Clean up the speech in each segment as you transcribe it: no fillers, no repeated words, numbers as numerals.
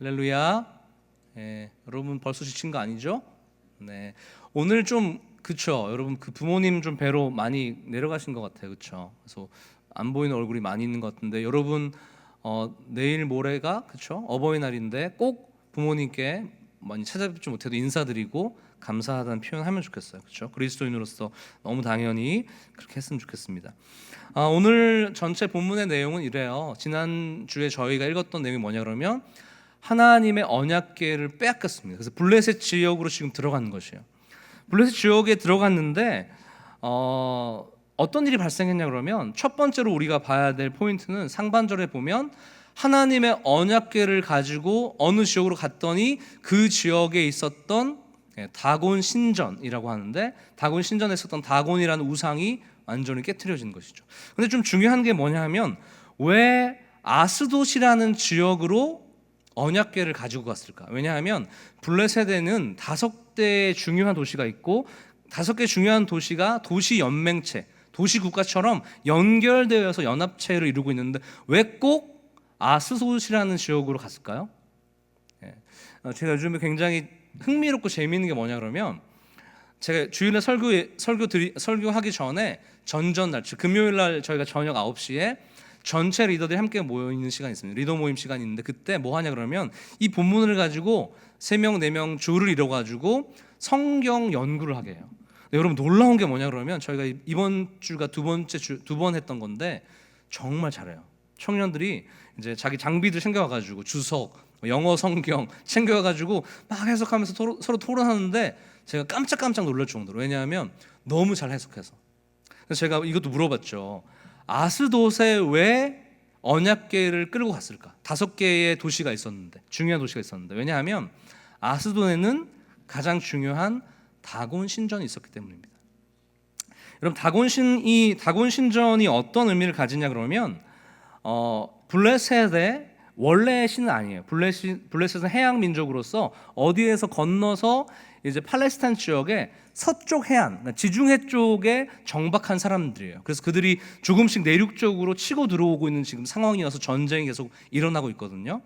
할렐루야. 여러분 벌써 지친 거 아니죠? 네. 오늘 좀 그쵸? 여러분 그 부모님 좀 뵈러 많이 내려가신 것 같아요, 그쵸? 그래서 안 보이는 얼굴이 많이 있는 것 같은데 여러분 내일 모레가 그쵸? 어버이날인데 꼭 부모님께 많이 찾아뵙지 못해도 인사드리고 감사하다는 표현하면 좋겠어요, 그쵸? 그리스도인으로서 너무 당연히 그렇게 했으면 좋겠습니다. 오늘 전체 본문의 내용은 이래요. 지난 주에 저희가 읽었던 내용이 뭐냐 그러면 하나님의 언약궤를 빼앗겼습니다. 그래서 블레셋 지역으로 지금 들어간 것이에요. 블레셋 지역에 들어갔는데 어떤 일이 발생했냐 그러면 첫 번째로 우리가 봐야 될 포인트는 상반절에 보면 하나님의 언약궤를 가지고 어느 지역으로 갔더니 그 지역에 있었던 다곤 신전이라고 하는데 다곤 신전에 있었던 다곤이라는 우상이 완전히 깨트려진 것이죠. 근데 좀 중요한 게 뭐냐 하면 왜 아스돗이라는 지역으로 언약궤를 가지고 갔을까? 왜냐하면 블레셋에는 5개의 중요한 도시가 있고 5개 중요한 도시가 도시 연맹체, 도시 국가처럼 연결되어서 연합체를 이루고 있는데 왜 꼭 아스돗이라는 지역으로 갔을까요? 제가 요즘에 굉장히 흥미롭고 재미있는 게 뭐냐 그러면 제가 주일에 설교하기 전에 전전날, 즉 금요일 날 저희가 저녁 9시에 전체 리더들이 함께 모여 있는 시간이 있습니다. 리더 모임 시간이 있는데 그때 뭐 하냐 그러면 이 본문을 가지고 3명, 4명 조를 이뤄 가지고 성경 연구를 하게 해요. 여러분 놀라운 게 뭐냐 그러면 저희가 이번 주가 두 번 했던 건데 정말 잘해요. 청년들이 이제 자기 장비들 챙겨와 가지고 주석, 영어 성경 챙겨와 가지고 막 해석하면서 서로 토론하는데 제가 깜짝 놀랄 정도로, 왜냐하면 너무 잘 해석해서. 그래서 제가 이것도 물어봤죠. 아스돗에 왜 언약궤를 끌고 갔을까? 5개의 도시가 있었는데, 중요한 도시가 있었는데, 왜냐하면 아스돗에는 가장 중요한 다곤 신전이 있었기 때문입니다. 여러분 다곤 신전이 어떤 의미를 가지냐 그러면 블레셋의 원래의 신은 아니에요. 블레셋은 해양 민족으로서 어디에서 건너서 이제 팔레스타인 지역의 서쪽 해안, 지중해 쪽에 정박한 사람들이에요. 그래서 그들이 조금씩 내륙 쪽으로 치고 들어오고 있는 지금 상황이어서 전쟁이 계속 일어나고 있거든요.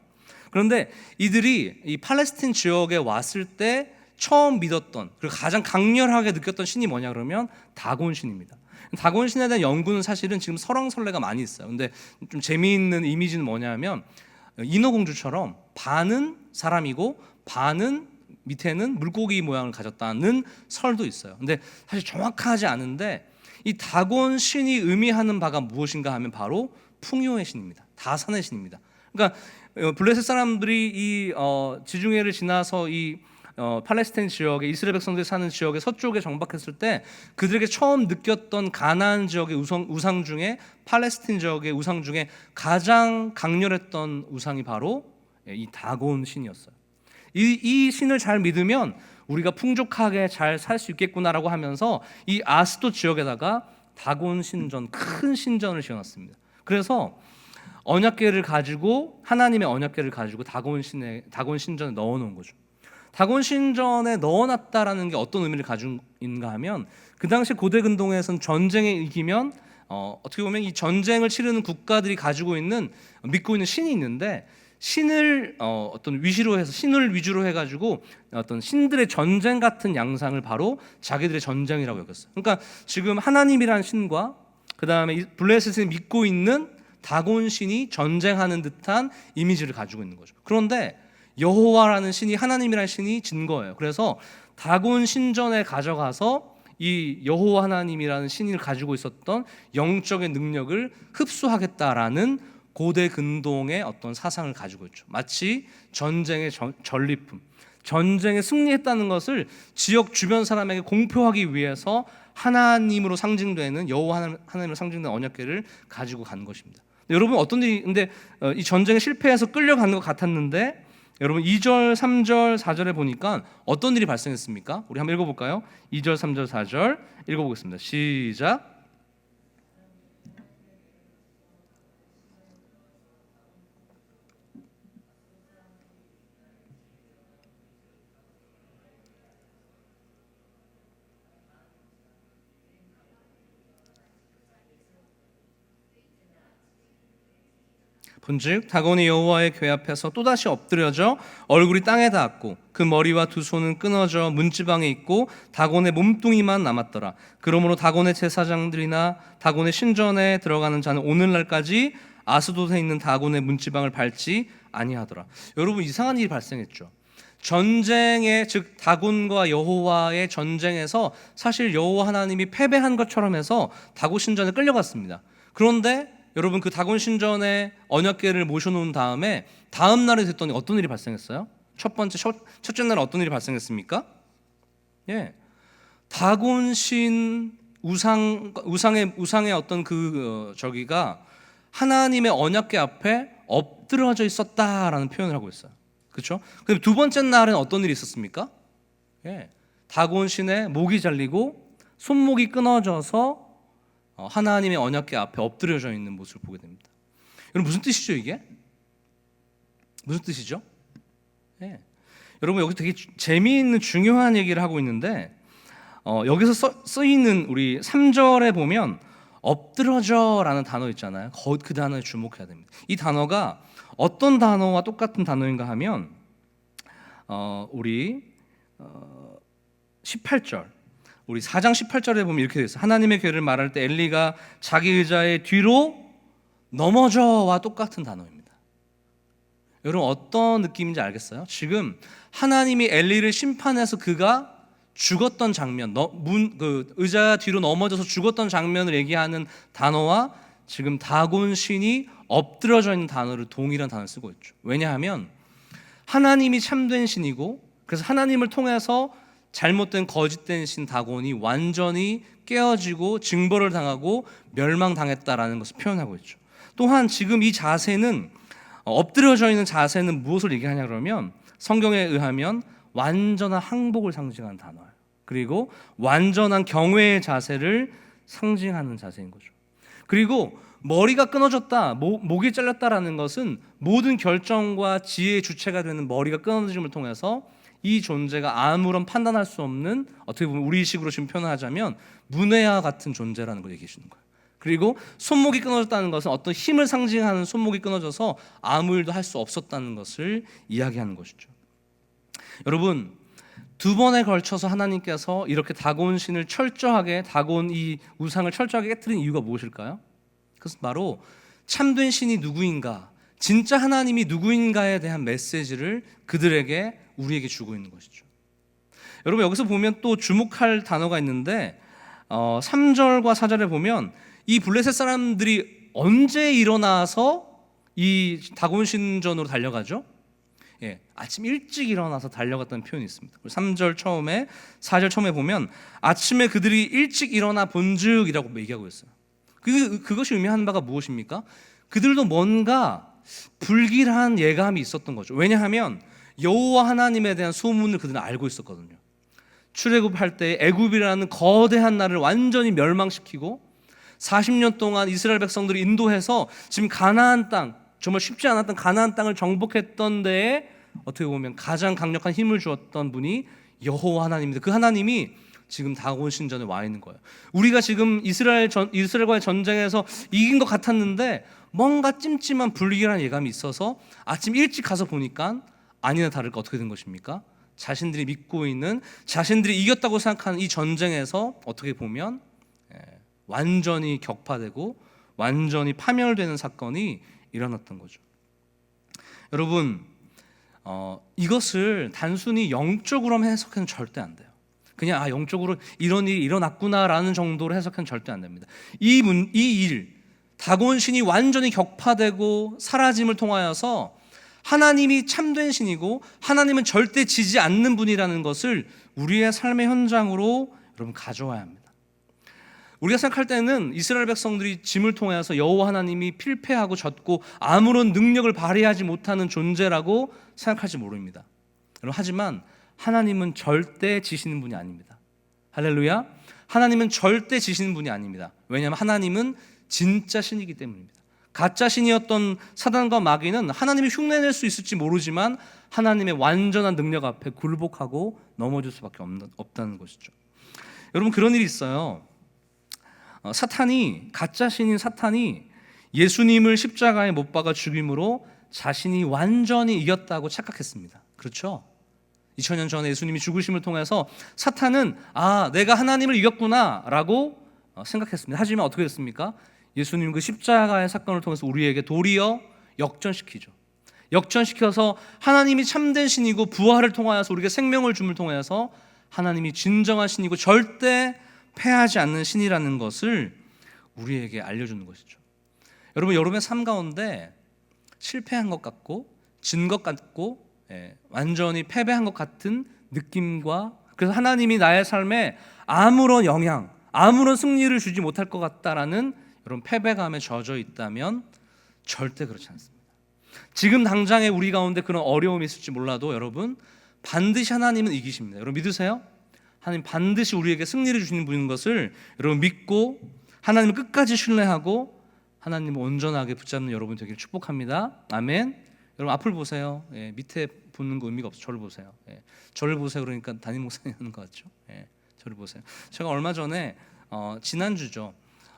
그런데 이들이 이 팔레스타인 지역에 왔을 때 처음 믿었던, 그리고 가장 강렬하게 느꼈던 신이 뭐냐 그러면 다곤 신입니다. 다곤 신에 대한 연구는 사실은 지금 설왕설래가 많이 있어요. 근데 좀 재미있는 이미지는 뭐냐면 인어공주처럼 반은 사람이고 반은 밑에는 물고기 모양을 가졌다는 설도 있어요. 근데 사실 정확하지 않은데 이 다곤 신이 의미하는 바가 무엇인가 하면 바로 풍요의 신입니다. 다산의 신입니다. 그러니까 블레셋 사람들이 이 지중해를 지나서 이 팔레스타인 지역에, 이스라엘 백성들이 사는 지역의 서쪽에 정박했을 때 그들에게 처음 느꼈던 가나안 지역의 우상 중에, 팔레스타인 지역의 우상 중에 가장 강렬했던 우상이 바로 이 다곤 신이었어요. 이 신을 잘 믿으면 우리가 풍족하게 잘 살 수 있겠구나라고 하면서 이 아스돗 지역에다가 다곤 신전, 큰 신전을 지어놨습니다. 그래서 언약궤를 가지고, 하나님의 언약궤를 가지고 다곤 신전에 넣어놓은 거죠. 다곤 신전에 넣어놨다라는 게 어떤 의미를 가지고 있는가 하면 그 당시 고대 근동에서는 전쟁에 이기면 어떻게 보면 이 전쟁을 치르는 국가들이 가지고 있는, 믿고 있는 신이 있는데 신을 어떤 위시로 해서, 신을 위주로 해가지고 어떤 신들의 전쟁 같은 양상을 바로 자기들의 전쟁이라고 여겼어요. 그러니까 지금 하나님이라는 신과 그 다음에 블레셋을 믿고 있는 다곤 신이 전쟁하는 듯한 이미지를 가지고 있는 거죠. 그런데 여호와라는 신이, 하나님이라는 신이 진 거예요. 그래서 다곤 신전에 가져가서 이 여호와 하나님이라는 신을 가지고 있었던 영적인 능력을 흡수하겠다라는 고대 근동의 어떤 사상을 가지고 있죠. 마치 전쟁의 전리품, 전쟁에 승리했다는 것을 지역 주변 사람에게 공표하기 위해서 하나님으로 상징되는, 여호와 하나님으로 상징되는 언약궤를 가지고 간 것입니다. 여러분 어떤 일이, 근데 이 전쟁에 실패해서 끌려가는 것 같았는데 여러분 2절, 3절, 4절에 보니까 어떤 일이 발생했습니까? 우리 한번 읽어볼까요? 2절, 3절, 4절 읽어보겠습니다. 시작. 본즉 다곤이 여호와의 궤 앞에서 또다시 엎드려져 얼굴이 땅에 닿았고 그 머리와 두 손은 끊어져 문지방에 있고 다곤의 몸뚱이만 남았더라. 그러므로 다곤의 제사장들이나 다곤의 신전에 들어가는 자는 오늘날까지 아스돗에 있는 다곤의 문지방을 밟지 아니하더라. 여러분, 이상한 일이 발생했죠. 전쟁에, 즉 다곤과 여호와의 전쟁에서 사실 여호와 하나님이 패배한 것처럼 해서 다곤 신전에 끌려갔습니다. 그런데 여러분, 그 다곤 신전에 언약궤를 모셔놓은 다음에 다음 날이 됐더니 어떤 일이 발생했어요? 첫째 날 어떤 일이 발생했습니까? 다곤 신 우상의 어떤 저기가 하나님의 언약궤 앞에 엎드러져 있었다라는 표현을 하고 있어요. 그렇죠? 그럼 두 번째 날은 어떤 일이 있었습니까? 다곤 신의 목이 잘리고 손목이 끊어져서 하나님의 언약궤 앞에 엎드려져 있는 모습을 보게 됩니다. 여러분, 무슨 뜻이죠 이게? 무슨 뜻이죠? 여러분, 여기 되게 재미있는 중요한 얘기를 하고 있는데 여기서 쓰이는 우리 3절에 보면 엎드러져라는 단어 있잖아요. 그 단어에 주목해야 됩니다. 이 단어가 어떤 단어와 똑같은 단어인가 하면 우리 18절, 우리 4장 18절에 보면 이렇게 되어 있어요. 하나님의 궤를 말할 때 엘리가 자기 의자의 뒤로 넘어져와 똑같은 단어입니다. 여러분, 어떤 느낌인지 알겠어요? 지금 하나님이 엘리를 심판해서 그가 죽었던 장면, 의자 뒤로 넘어져서 죽었던 장면을 얘기하는 단어와 지금 다곤 신이 엎드러져 있는 단어를 동일한 단어를 쓰고 있죠. 왜냐하면 하나님이 참된 신이고, 그래서 하나님을 통해서 잘못된 거짓된 신 다곤이 완전히 깨어지고 징벌을 당하고 멸망당했다라는 것을 표현하고 있죠. 또한 지금 이 자세는, 엎드려져 있는 자세는 무엇을 얘기하냐 그러면 성경에 의하면 완전한 항복을 상징하는 단어예요. 그리고 완전한 경외의 자세를 상징하는 자세인 거죠. 그리고 머리가 끊어졌다, 목이 잘렸다라는 것은 모든 결정과 지혜의 주체가 되는 머리가 끊어짐을 통해서 이 존재가 아무런 판단할 수 없는, 어떻게 보면 우리식으로 지금 표현하자면 문외와 같은 존재라는 걸 얘기해 주는 거예요. 그리고 손목이 끊어졌다는 것은 어떤 힘을 상징하는 손목이 끊어져서 아무 일도 할 수 없었다는 것을 이야기하는 것이죠. 여러분, 두 번에 걸쳐서 하나님께서 이렇게 다곤 신을 철저하게, 다곤 이 우상을 철저하게 깨뜨린 이유가 무엇일까요? 그것은 바로 참된 신이 누구인가, 진짜 하나님이 누구인가에 대한 메시지를 그들에게, 우리에게 주고 있는 것이죠. 여러분, 여기서 보면 또 주목할 단어가 있는데 3절과 4절에 보면 이 블레셋 사람들이 언제 일어나서 이 다곤 신전으로 달려가죠? 아침 일찍 일어나서 달려갔다는 표현이 있습니다. 3절 처음에, 4절 처음에 보면 아침에 그들이 일찍 일어나 본즉이라고 얘기하고 있어요. 그것이 의미하는 바가 무엇입니까? 그들도 뭔가 불길한 예감이 있었던 거죠. 왜냐하면 여호와 하나님에 대한 소문을 그들은 알고 있었거든요. 출애굽할 때 애굽이라는 거대한 나라를 완전히 멸망시키고 40년 동안 이스라엘 백성들이 인도해서 지금 가나안 땅, 정말 쉽지 않았던 가나안 땅을 정복했던 데에 어떻게 보면 가장 강력한 힘을 주었던 분이 여호와 하나님입니다. 그 하나님이 지금 다곤 신전에 와 있는 거예요. 우리가 지금 이스라엘과의 전쟁에서 이긴 것 같았는데 뭔가 찜찜한 불길한 예감이 있어서 아침 일찍 가서 보니까 아니나 다를까 어떻게 된 것입니까? 자신들이 믿고 있는, 자신들이 이겼다고 생각하는 이 전쟁에서 어떻게 보면 완전히 격파되고 완전히 파멸되는 사건이 일어났던 거죠. 여러분, 이것을 단순히 영적으로만 해석해서는 절대 안 돼요. 그냥 영적으로 이런 일이 일어났구나라는 정도로 해석해서는 절대 안 됩니다. 이 일, 다곤 신이 완전히 격파되고 사라짐을 통하여서 하나님이 참된 신이고 하나님은 절대 지지 않는 분이라는 것을 우리의 삶의 현장으로 여러분 가져와야 합니다. 우리가 생각할 때는 이스라엘 백성들이 짐을 통해서 여호와 하나님이 필패하고 졌고 아무런 능력을 발휘하지 못하는 존재라고 생각할지 모릅니다. 하지만 하나님은 절대 지시는 분이 아닙니다. 할렐루야. 하나님은 절대 지시는 분이 아닙니다. 왜냐하면 하나님은 진짜 신이기 때문입니다. 가짜 신이었던 사단과 마귀는 하나님이 흉내낼 수 있을지 모르지만 하나님의 완전한 능력 앞에 굴복하고 넘어질 수밖에 없다는 것이죠. 여러분, 그런 일이 있어요. 사탄이, 가짜 신인 사탄이 예수님을 십자가에 못 박아 죽임으로 자신이 완전히 이겼다고 착각했습니다. 그렇죠? 2000년 전에 예수님이 죽으심을 통해서 사탄은 내가 하나님을 이겼구나 라고 생각했습니다. 하지만 어떻게 됐습니까? 예수님 그 십자가의 사건을 통해서 우리에게 도리어 역전시키죠. 역전시켜서 하나님이 참된 신이고 부활을 통하여서 우리에게 생명을 줌을 통해서 하나님이 진정한 신이고 절대 패하지 않는 신이라는 것을 우리에게 알려주는 것이죠. 여러분, 여러분의 삶 가운데 실패한 것 같고 진 것 같고 완전히 패배한 것 같은 느낌과, 그래서 하나님이 나의 삶에 아무런 영향, 아무런 승리를 주지 못할 것 같다라는 여러분 패배감에 젖어 있다면 절대 그렇지 않습니다. 지금 당장에 우리 가운데 그런 어려움이 있을지 몰라도 여러분 반드시 하나님은 이기십니다. 여러분 믿으세요? 하나님 반드시 우리에게 승리를 주시는 분인 것을 여러분 믿고 하나님을 끝까지 신뢰하고 하나님을 온전하게 붙잡는 여러분 되기를 축복합니다. 아멘. 여러분 앞을 보세요. 밑에 보는 거 의미가 없어. 저를 보세요. 저를 보세요. 그러니까 담임 목사님 하는 것 같죠. 저를 보세요. 제가 얼마 전에 지난주죠.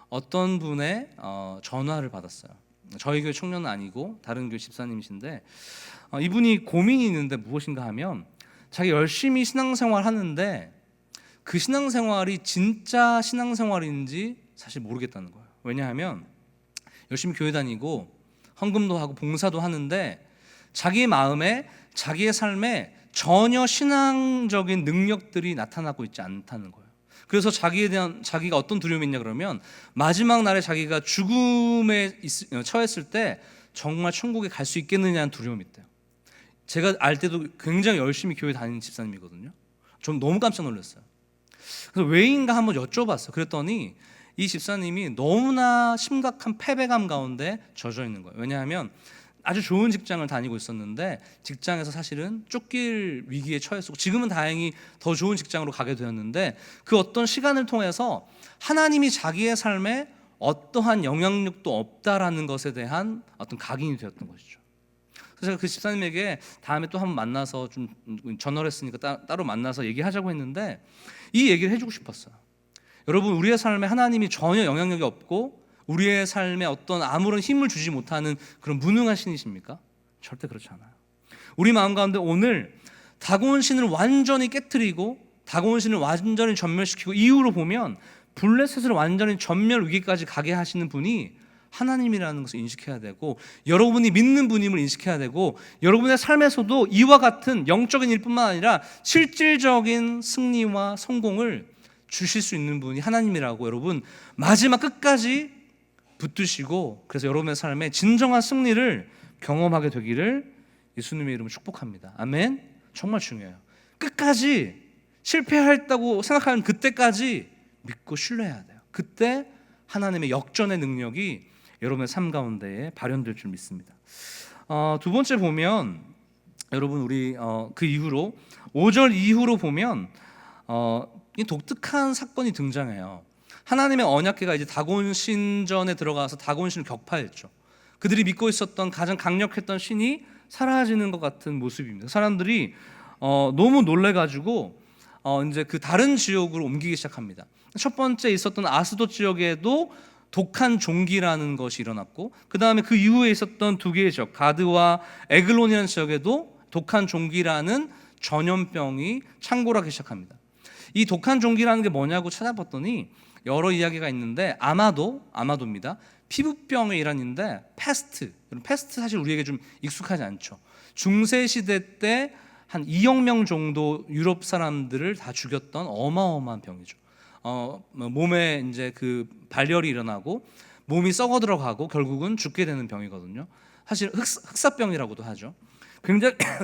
어떤 분의 전화를 받았어요. 저희 교회 청년은 아니고 다른 교회 집사님이신데 이분이 고민이 있는데 무엇인가 하면 자기 열심히 신앙생활 하는데 그 신앙생활이 진짜 신앙생활인지 사실 모르겠다는 거예요. 왜냐하면 열심히 교회 다니고 헌금도 하고 봉사도 하는데 자기의 마음에 자기의 삶에 전혀 신앙적인 능력들이 나타나고 있지 않다는 거예요. 그래서 자기가 어떤 두려움이 있냐 그러면 마지막 날에 자기가 죽음에 처했을 때 정말 천국에 갈 수 있겠느냐는 두려움이 있대요. 제가 알 때도 굉장히 열심히 교회 다니는 집사님이거든요. 전 너무 깜짝 놀랐어요. 그래서 왜인가 한번 여쭤봤어요. 그랬더니 이 집사님이 너무나 심각한 패배감 가운데 젖어 있는 거예요. 왜냐하면 아주 좋은 직장을 다니고 있었는데 직장에서 사실은 쫓길 위기에 처했었고 지금은 다행히 더 좋은 직장으로 가게 되었는데 그 어떤 시간을 통해서 하나님이 자기의 삶에 어떠한 영향력도 없다라는 것에 대한 어떤 각인이 되었던 것이죠. 그래서 제가 그 집사님에게 다음에 또 한번 만나서 좀 전화를 했으니까 따로 만나서 얘기하자고 했는데 이 얘기를 해주고 싶었어요. 여러분 우리의 삶에 하나님이 전혀 영향력이 없고 우리의 삶에 어떤 아무런 힘을 주지 못하는 그런 무능한 신이십니까? 절대 그렇지 않아요. 우리 마음 가운데 오늘 다가온 신을 완전히 깨트리고 다가온 신을 완전히 전멸시키고 이후로 보면 블레셋을 완전히 전멸 위기까지 가게 하시는 분이 하나님이라는 것을 인식해야 되고 여러분이 믿는 분임을 인식해야 되고 여러분의 삶에서도 이와 같은 영적인 일뿐만 아니라 실질적인 승리와 성공을 주실 수 있는 분이 하나님이라고 여러분 마지막 끝까지 붙드시고 그래서 여러분의 삶에 진정한 승리를 경험하게 되기를 예수님의 이름으로 축복합니다. 아멘. 정말 중요해요. 끝까지 실패했다고 생각하는 그때까지 믿고 신뢰해야 돼요. 그때 하나님의 역전의 능력이 여러분의 삶 가운데에 발현될 줄 믿습니다. 두 번째 보면 여러분 우리 그 이후로 5절 이후로 보면 이 독특한 사건이 등장해요. 하나님의 언약궤가 이제 다곤 신전에 들어가서 다곤 신을 격파했죠. 그들이 믿고 있었던 가장 강력했던 신이 사라지는 것 같은 모습입니다. 사람들이 너무 놀래가지고 이제 그 다른 지역으로 옮기기 시작합니다. 첫 번째 있었던 아스돗 지역에도 독한 종기라는 것이 일어났고 그 다음에 그 이후에 있었던 두 개의 지역 가드와 에글론이라는 지역에도 독한 종기라는 전염병이 창궐하기 시작합니다. 이 독한 종기라는 게 뭐냐고 찾아봤더니 여러 이야기가 있는데 아마도입니다. 피부병의 일환인데 패스트 사실 우리에게 좀 익숙하지 않죠. 중세 시대 때 한 2억 명 정도 유럽 사람들을 다 죽였던 어마어마한 병이죠. 몸에 이제 그 발열이 일어나고 몸이 썩어 들어가고 결국은 죽게 되는 병이거든요. 사실 흑사병이라고도 하죠.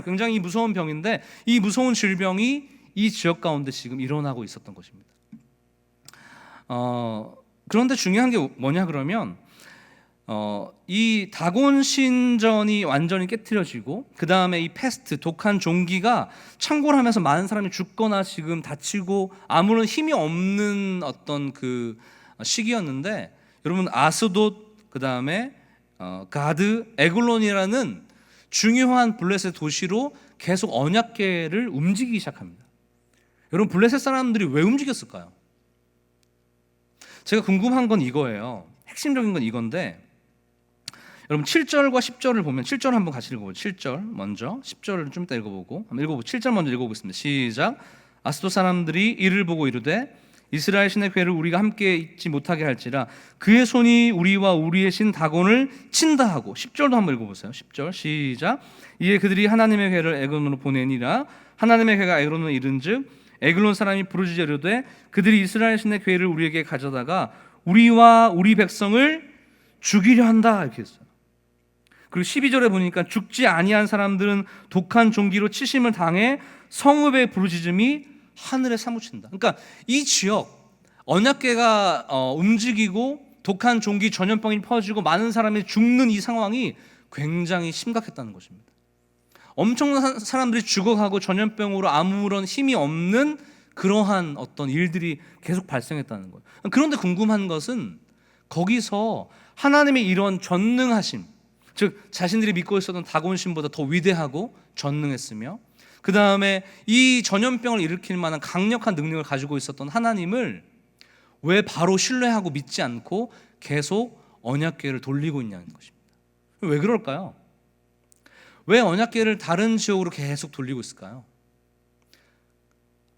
굉장히 무서운 병인데 이 무서운 질병이 이 지역 가운데 지금 일어나고 있었던 것입니다. 그런데 중요한 게 뭐냐 그러면 이 다곤 신전이 완전히 깨트려지고 그 다음에 이 패스트 독한 종기가 창궐하면서 많은 사람이 죽거나 지금 다치고 아무런 힘이 없는 어떤 그 시기였는데 여러분 아스돗 그 다음에 가드 에글론이라는 중요한 블레셋 도시로 계속 언약궤를 움직이기 시작합니다. 여러분 블레셋 사람들이 왜 움직였을까요? 제가 궁금한 건 이거예요. 핵심적인 건 이건데 여러분 7절과 10절을 보면 7절 한번 같이 읽어보죠. 7절 먼저 10절을 좀 이따 읽어보고 한번 읽어보고 7절 먼저 읽어보겠습니다. 시작. 아스도 사람들이 이를 보고 이르되 이스라엘 신의 괴를 우리가 함께 있지 못하게 할지라 그의 손이 우리와 우리의 신 다곤을 친다 하고 10절도 한번 읽어보세요. 10절 시작. 이에 그들이 하나님의 괴를 에글론으로 보내니라. 하나님의 괴가 에글론으로 이른즉 에글론 사람이 부르짖어 이르되 그들이 이스라엘 신의 괴를 우리에게 가져다가 우리와 우리 백성을 죽이려 한다 이렇게 했어요. 그리고 12절에 보니까 죽지 아니한 사람들은 독한 종기로 치심을 당해 성읍의 부르짖음이 하늘에 사무친다. 그러니까 이 지역 언약궤가 움직이고 독한 종기 전염병이 퍼지고 많은 사람이 죽는 이 상황이 굉장히 심각했다는 것입니다. 엄청난 사람들이 죽어가고 전염병으로 아무런 힘이 없는 그러한 어떤 일들이 계속 발생했다는 거예요. 그런데 궁금한 것은 거기서 하나님의 이런 전능하심, 즉 자신들이 믿고 있었던 다곤신보다 더 위대하고 전능했으며 그 다음에 이 전염병을 일으킬 만한 강력한 능력을 가지고 있었던 하나님을 왜 바로 신뢰하고 믿지 않고 계속 언약궤를 돌리고 있냐는 것입니다. 왜 그럴까요? 왜 언약궤를 다른 지역으로 계속 돌리고 있을까요?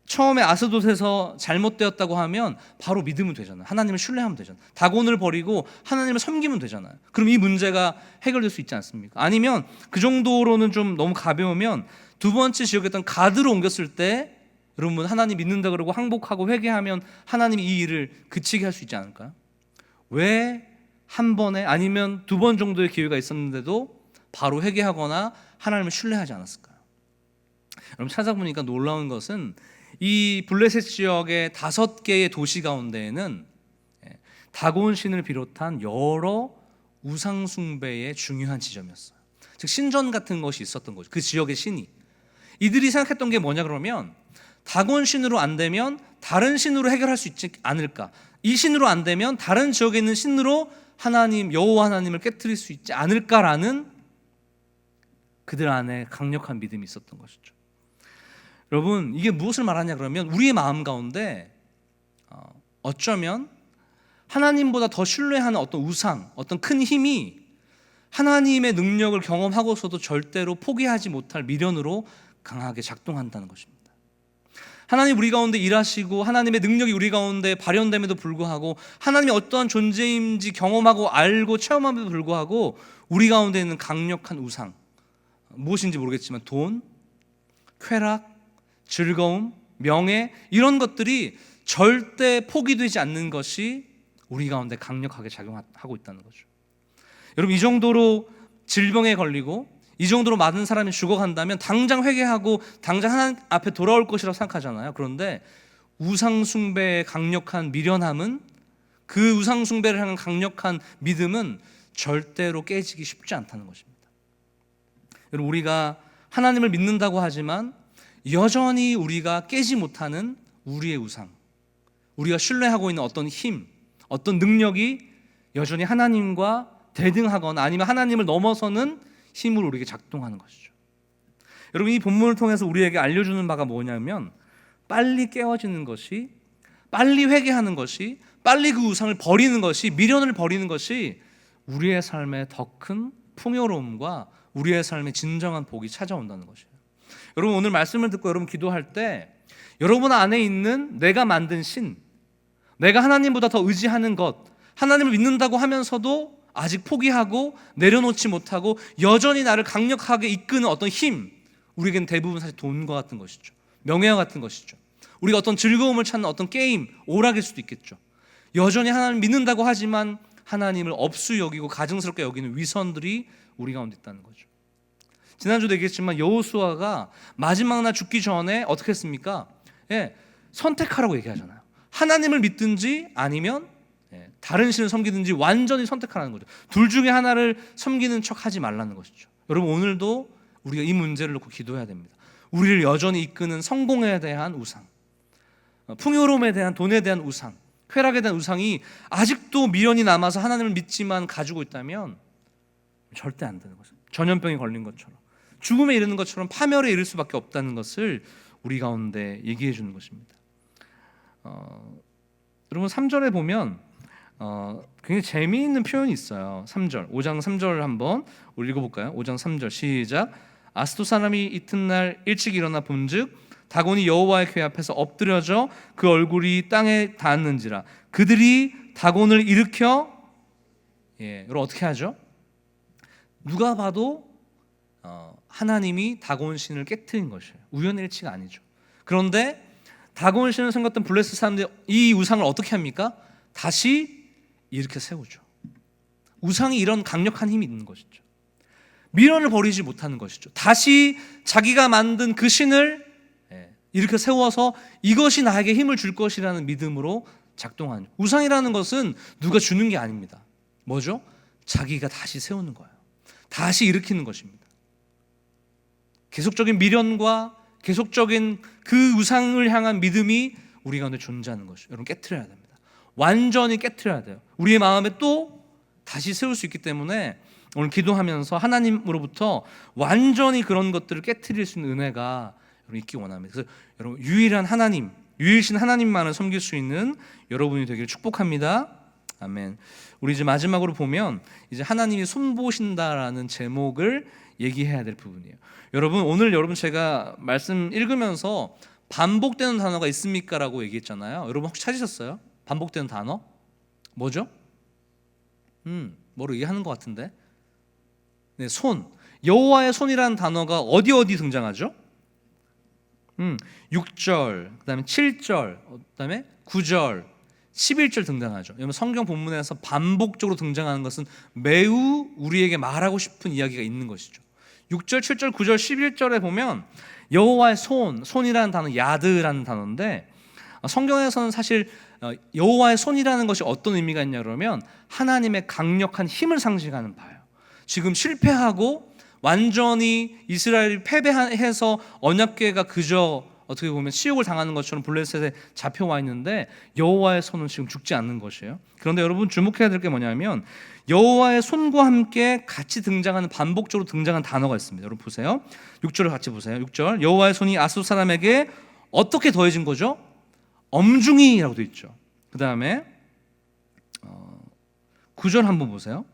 처음에 아스돗에서 잘못되었다고 하면 바로 믿으면 되잖아요. 하나님을 신뢰하면 되잖아요. 다곤을 버리고 하나님을 섬기면 되잖아요. 그럼 이 문제가 해결될 수 있지 않습니까? 아니면 그 정도로는 좀 너무 가벼우면 두 번째 지역이었던 가드로 옮겼을 때 여러분 하나님 믿는다 그러고 항복하고 회개하면 하나님이 이 일을 그치게 할 수 있지 않을까요? 왜 한 번에 아니면 두 번 정도의 기회가 있었는데도 바로 회개하거나 하나님을 신뢰하지 않았을까요? 여러분 찾아보니까 놀라운 것은 이 블레셋 지역의 5개의 도시 가운데에는 다곤신을 비롯한 여러 우상 숭배의 중요한 지점이었어요. 즉 신전 같은 것이 있었던 거죠. 그 지역의 신이. 이들이 생각했던 게 뭐냐 그러면 다곤신으로 안 되면 다른 신으로 해결할 수 있지 않을까. 이 신으로 안 되면 다른 지역에 있는 신으로 하나님 여호와 하나님을 깨트릴 수 있지 않을까라는 그들 안에 강력한 믿음이 있었던 것이죠. 여러분 이게 무엇을 말하냐 그러면 우리의 마음 가운데 어쩌면 하나님보다 더 신뢰하는 어떤 우상, 어떤 큰 힘이 하나님의 능력을 경험하고서도 절대로 포기하지 못할 미련으로 강하게 작동한다는 것입니다. 하나님 우리 가운데 일하시고 하나님의 능력이 우리 가운데 발현됨에도 불구하고 하나님이 어떠한 존재인지 경험하고 알고 체험함에도 불구하고 우리 가운데 있는 강력한 우상, 무엇인지 모르겠지만 돈, 쾌락, 즐거움, 명예 이런 것들이 절대 포기되지 않는 것이 우리 가운데 강력하게 작용하고 있다는 거죠. 여러분 이 정도로 질병에 걸리고 이 정도로 많은 사람이 죽어간다면 당장 회개하고 당장 하나님 앞에 돌아올 것이라고 생각하잖아요. 그런데 우상 숭배의 강력한 미련함은 그 우상 숭배를 향한 강력한 믿음은 절대로 깨지기 쉽지 않다는 것입니다. 여러분 우리가 하나님을 믿는다고 하지만 여전히 우리가 깨지 못하는 우리의 우상, 우리가 신뢰하고 있는 어떤 힘, 어떤 능력이 여전히 하나님과 대등하거나 아니면 하나님을 넘어서는 힘으로 우리에게 작동하는 것이죠. 여러분 이 본문을 통해서 우리에게 알려주는 바가 뭐냐면 빨리 깨어지는 것이, 빨리 회개하는 것이, 빨리 그 우상을 버리는 것이, 미련을 버리는 것이 우리의 삶에 더 큰 풍요로움과 우리의 삶에 진정한 복이 찾아온다는 것이에요. 여러분 오늘 말씀을 듣고 여러분 기도할 때 여러분 안에 있는 내가 만든 신, 내가 하나님보다 더 의지하는 것, 하나님을 믿는다고 하면서도 아직 포기하고 내려놓지 못하고 여전히 나를 강력하게 이끄는 어떤 힘, 우리에게는 대부분 사실 돈과 같은 것이죠. 명예와 같은 것이죠. 우리가 어떤 즐거움을 찾는 어떤 게임, 오락일 수도 있겠죠. 여전히 하나님을 믿는다고 하지만 하나님을 업수 여기고 가증스럽게 여기는 위선들이 우리 가운데 있다는 거죠. 지난주도 얘기했지만 여호수아가 마지막 날 죽기 전에 어떻게 했습니까? 선택하라고 얘기하잖아요. 하나님을 믿든지 아니면 다른 신을 섬기든지 완전히 선택하라는 거죠. 둘 중에 하나를 섬기는 척 하지 말라는 것이죠. 여러분 오늘도 우리가 이 문제를 놓고 기도해야 됩니다. 우리를 여전히 이끄는 성공에 대한 우상, 풍요로움에 대한, 돈에 대한 우상, 쾌락에 대한 우상이 아직도 미련이 남아서 하나님을 믿지만 가지고 있다면 절대 안 되는 것입니다. 전염병이 걸린 것처럼, 죽음에 이르는 것처럼 파멸에 이를 수밖에 없다는 것을 우리 가운데 얘기해 주는 것입니다. 여러분 3절에 보면 굉장히 재미있는 표현이 있어요. 3절, 5장 3절 한번 우리 읽어볼까요? 5장 3절 시작. 아스도 사람이 이튿날 일찍 일어나 본즉 다곤이 여호와의 궤 앞에서 엎드려져 그 얼굴이 땅에 닿았는지라. 그들이 다곤을 일으켜 여러분 어떻게 하죠? 누가 봐도 하나님이 다곤 신을 깨트린 것이에요. 우연일치가 아니죠. 그런데 다곤 신을 섬겼던 블레셋 사람들이 이 우상을 어떻게 합니까? 다시 일으켜 세우죠. 우상이 이런 강력한 힘이 있는 것이죠. 미련을 버리지 못하는 것이죠. 다시 자기가 만든 그 신을 일으켜 세워서 이것이 나에게 힘을 줄 것이라는 믿음으로 작동하는. 우상이라는 것은 누가 주는 게 아닙니다. 뭐죠? 자기가 다시 세우는 거예요. 다시 일으키는 것입니다. 계속적인 미련과 계속적인 그 우상을 향한 믿음이 우리 가운데 존재하는 것이죠. 여러분 깨트려야 됩니다. 완전히 깨트려야 돼요. 우리의 마음에 또 다시 세울 수 있기 때문에 오늘 기도하면서 하나님으로부터 완전히 그런 것들을 깨트릴 수 있는 은혜가 여러분 있기 원합니다. 그래서 여러분 유일한 하나님, 유일신 하나님만을 섬길 수 있는 여러분이 되기를 축복합니다. 아멘. 우리 이제 마지막으로 보면 이제 하나님이 손보신다라는 제목을 얘기해야 될 부분이에요. 여러분 오늘 여러분 제가 말씀 읽으면서 반복되는 단어가 있습니까라고 얘기했잖아요. 여러분 혹시 찾으셨어요? 반복되는 단어? 뭐죠? 뭐로 얘기하는 것 같은데? 네, 손. 여호와의 손이라는 단어가 어디 등장하죠? 6절, 그다음에 7절, 그다음에 9절, 11절 등장하죠. 여러분 성경 본문에서 반복적으로 등장하는 것은 매우 우리에게 말하고 싶은 이야기가 있는 것이죠. 6절, 7절, 9절, 11절에 보면 여호와의 손이라는 단어, 야드라는 단어인데 성경에서는 사실 여호와의 손이라는 것이 어떤 의미가 있냐 그러면 하나님의 강력한 힘을 상징하는 바예요. 지금 실패하고 완전히 이스라엘이 패배해서 언약궤가 그저 어떻게 보면 치욕을 당하는 것처럼 블레셋에 잡혀와 있는데 여호와의 손은 지금 죽지 않는 것이에요. 그런데 여러분 주목해야 될 게 뭐냐면 여호와의 손과 함께 같이 등장하는 반복적으로 등장하는 단어가 있습니다. 여러분 보세요. 6절을 같이 보세요. 6절 여호와의 손이 아수 사람에게 어떻게 더해진 거죠? 엄중히라고 되어 있죠. 그 다음에 9절 한번 보세요.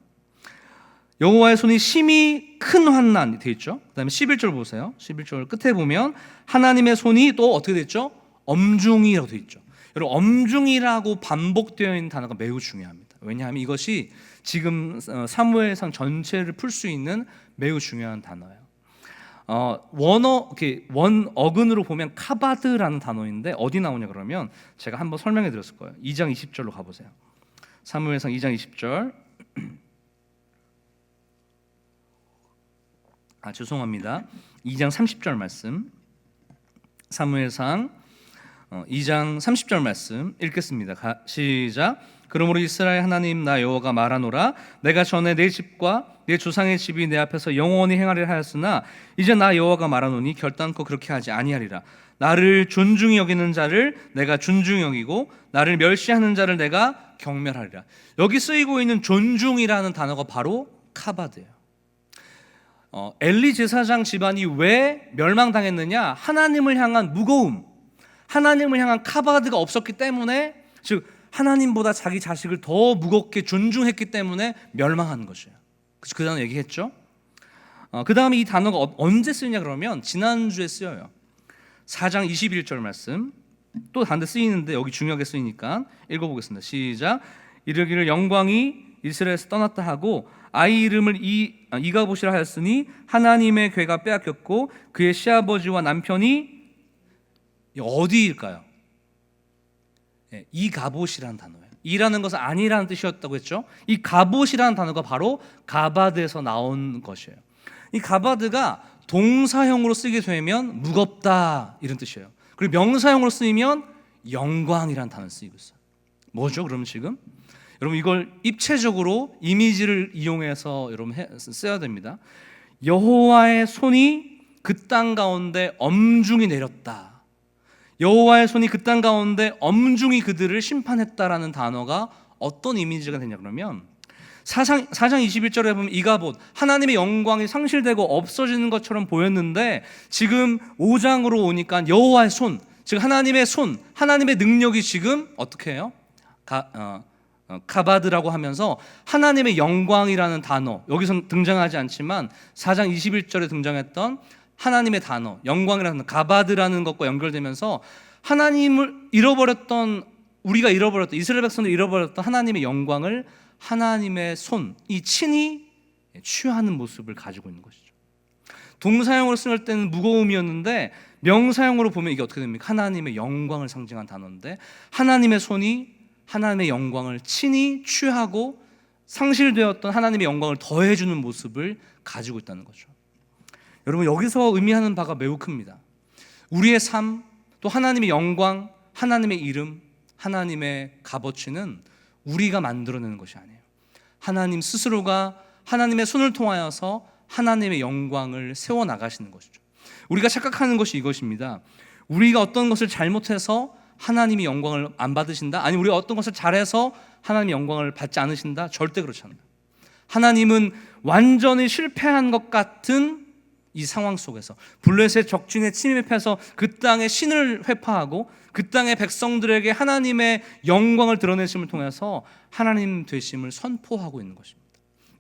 여호와의 손이 심히 큰 환난 되어 있죠. 그 다음에 11절 보세요. 11절 끝에 보면 하나님의 손이 또 어떻게 되어 있죠? 엄중히라고 되어 있죠. 여러분 엄중히라고 반복되어 있는 단어가 매우 중요합니다. 왜냐하면 이것이 지금 사무엘상 전체를 풀 수 있는 매우 중요한 단어예요. 원 어근으로 보면 카바드라는 단어인데 어디 나오냐 그러면 제가 한번 설명해 드렸을 거예요. 2장 20절로 가보세요. 사무엘상 2장 20절. 죄송합니다. 2장 30절 말씀. 사무엘상 2장 30절 말씀 읽겠습니다. 시작. 그러므로 이스라엘 하나님 나 여호와가 말하노라 내가 전에 내 집과 내 조상의 집이 내 앞에서 영원히 행하리라 하였으나 이제 나 여호와가 말하노니 결단코 그렇게 하지 아니하리라. 나를 존중히 여기는 자를 내가 존중히 여기고 나를 멸시하는 자를 내가 경멸하리라. 여기 쓰이고 있는 존중이라는 단어가 바로 카바드예요. 엘리 제사장 집안이 왜 멸망당했느냐? 하나님을 향한 무거움, 하나님을 향한 카바드가 없었기 때문에, 즉 하나님보다 자기 자식을 더 무겁게 존중했기 때문에 멸망한 것이에요. 그 단어 얘기했죠. 그 다음에 이 단어가 언제 쓰이냐 그러면 지난주에 쓰여요. 4장 21절 말씀 또 다른 데 쓰이는데 여기 중요하게 쓰이니까 읽어보겠습니다. 시작. 이르기를 영광이 이스라엘에서 떠났다 하고 아이 이름을 이가봇이라 하였으니 하나님의 궤가 빼앗겼고 그의 시아버지와 남편이 어디일까요? 이가봇이라는 단어예요. 이라는 것은 아니라는 뜻이었다고 했죠. 이 가봇이라는 단어가 바로 가바드에서 나온 것이에요. 이 가바드가 동사형으로 쓰게 되면 무겁다 이런 뜻이에요. 그리고 명사형으로 쓰이면 영광이라는 단어를 쓰이고 있어요. 뭐죠? 그럼 지금 여러분 이걸 입체적으로 이미지를 이용해서 여러분 써야 됩니다. 여호와의 손이 그 땅 가운데 엄중히 내렸다. 여호와의 손이 그 땅 가운데 엄중히 그들을 심판했다라는 단어가 어떤 이미지가 되냐 그러면 4장 21절에 보면 이가봇 하나님의 영광이 상실되고 없어지는 것처럼 보였는데 지금 5장으로 오니까 여호와의 손, 즉 하나님의 손, 하나님의 능력이 지금 어떻게 해요? 가바드라고 하면서 하나님의 영광이라는 단어, 여기서 등장하지 않지만 4장 21절에 등장했던 하나님의 단어, 영광이라는 가바드라는 것과 연결되면서 하나님을 잃어버렸던, 우리가 잃어버렸던, 이스라엘 백성들이 잃어버렸던 하나님의 영광을 하나님의 손, 이 친히 취하는 모습을 가지고 있는 것이죠. 동사형으로 쓸 때는 무거움이었는데 명사형으로 보면 이게 어떻게 됩니까? 하나님의 영광을 상징한 단어인데 하나님의 손이 하나님의 영광을 친히 취하고 상실되었던 하나님의 영광을 더해주는 모습을 가지고 있다는 거죠. 여러분, 여기서 의미하는 바가 매우 큽니다. 우리의 삶, 또 하나님의 영광, 하나님의 이름, 하나님의 값어치는 우리가 만들어내는 것이 아니에요. 하나님 스스로가 하나님의 손을 통하여서 하나님의 영광을 세워나가시는 것이죠. 우리가 착각하는 것이 이것입니다. 우리가 어떤 것을 잘못해서 하나님이 영광을 안 받으신다? 아니, 우리가 어떤 것을 잘해서 하나님의 영광을 받지 않으신다? 절대 그렇지 않아요. 하나님은 완전히 실패한 것 같은 이 상황 속에서 블레셋 적진에 침입해서 그 땅의 신을 회파하고 그 땅의 백성들에게 하나님의 영광을 드러내심을 통해서 하나님 되심을 선포하고 있는 것입니다.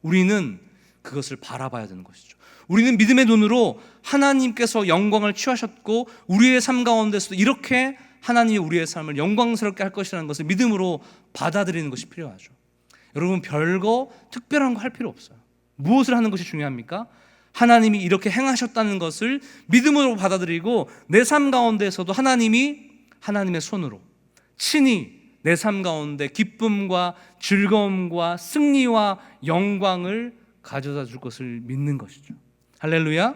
우리는 그것을 바라봐야 되는 것이죠. 우리는 믿음의 눈으로 하나님께서 영광을 취하셨고 우리의 삶 가운데서도 이렇게 하나님이 우리의 삶을 영광스럽게 할 것이라는 것을 믿음으로 받아들이는 것이 필요하죠. 여러분, 별거 특별한 거 할 필요 없어요. 무엇을 하는 것이 중요합니까? 하나님이 이렇게 행하셨다는 것을 믿음으로 받아들이고 내 삶 가운데에서도 하나님이 하나님의 손으로 친히 내 삶 가운데 기쁨과 즐거움과 승리와 영광을 가져다 줄 것을 믿는 것이죠. 할렐루야.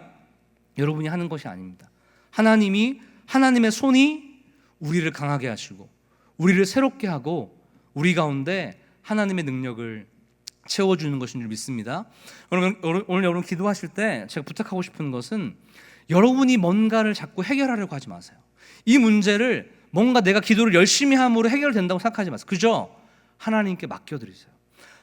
여러분이 하는 것이 아닙니다. 하나님이, 하나님의 손이 우리를 강하게 하시고 우리를 새롭게 하고 우리 가운데 하나님의 능력을 채워주는 것인 줄 믿습니다. 오늘 여러분 기도하실 때 제가 부탁하고 싶은 것은 여러분이 뭔가를 자꾸 해결하려고 하지 마세요. 이 문제를 뭔가 내가 기도를 열심히 함으로 해결된다고 생각하지 마세요. 그저 하나님께 맡겨드리세요.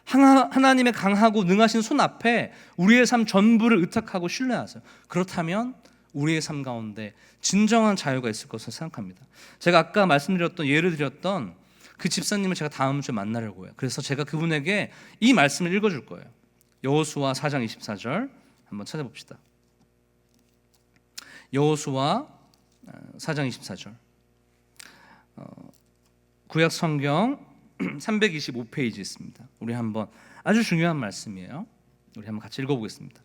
하나님의 강하고 능하신 손 앞에 우리의 삶 전부를 의탁하고 신뢰하세요. 그렇다면 우리의 삶 가운데 진정한 자유가 있을 것을 생각합니다. 제가 아까 말씀드렸던, 예를 드렸던 그 집사님을 제가 다음 주에 만나려고 해요. 그래서 제가 그분에게 이 말씀을 읽어줄 거예요. 여호수아 4장 24절 한번 찾아봅시다. 여호수아 4장 24절, 구약 성경 325페이지 있습니다. 우리 한번, 아주 중요한 말씀이에요. 우리 한번 같이 읽어보겠습니다.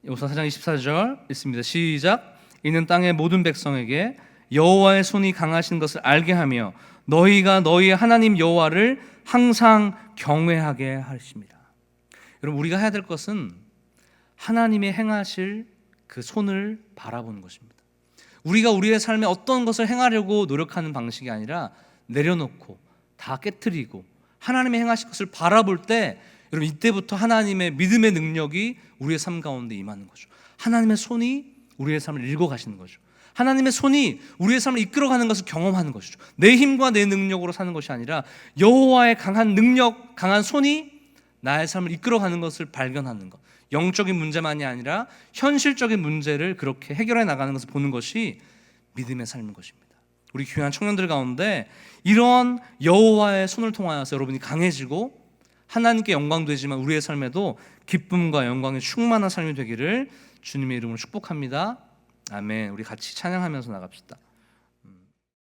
여호수아 4장 24절 있습니다. 시작. 이는 땅의 모든 백성에게 여호와의 손이 강하신 것을 알게 하며 너희가 너희의 하나님 여호와를 항상 경외하게 하십니다. 여러분, 우리가 해야 될 것은 하나님의 행하실 그 손을 바라보는 것입니다. 우리가 우리의 삶에 어떤 것을 행하려고 노력하는 방식이 아니라 내려놓고 다 깨트리고 하나님의 행하실 것을 바라볼 때, 여러분, 이때부터 하나님의 믿음의 능력이 우리의 삶 가운데 임하는 거죠. 하나님의 손이 우리의 삶을 읽어가시는 거죠. 하나님의 손이 우리의 삶을 이끌어가는 것을 경험하는 것이죠. 내 힘과 내 능력으로 사는 것이 아니라 여호와의 강한 능력, 강한 손이 나의 삶을 이끌어가는 것을 발견하는 것. 영적인 문제만이 아니라 현실적인 문제를 그렇게 해결해 나가는 것을 보는 것이 믿음의 삶인 것입니다. 우리 귀한 청년들 가운데 이런 여호와의 손을 통하여서 여러분이 강해지고 하나님께 영광 되지만 우리의 삶에도 기쁨과 영광의 충만한 삶이 되기를 주님의 이름으로 축복합니다. 아멘. 우리 같이 찬양하면서 나갑시다.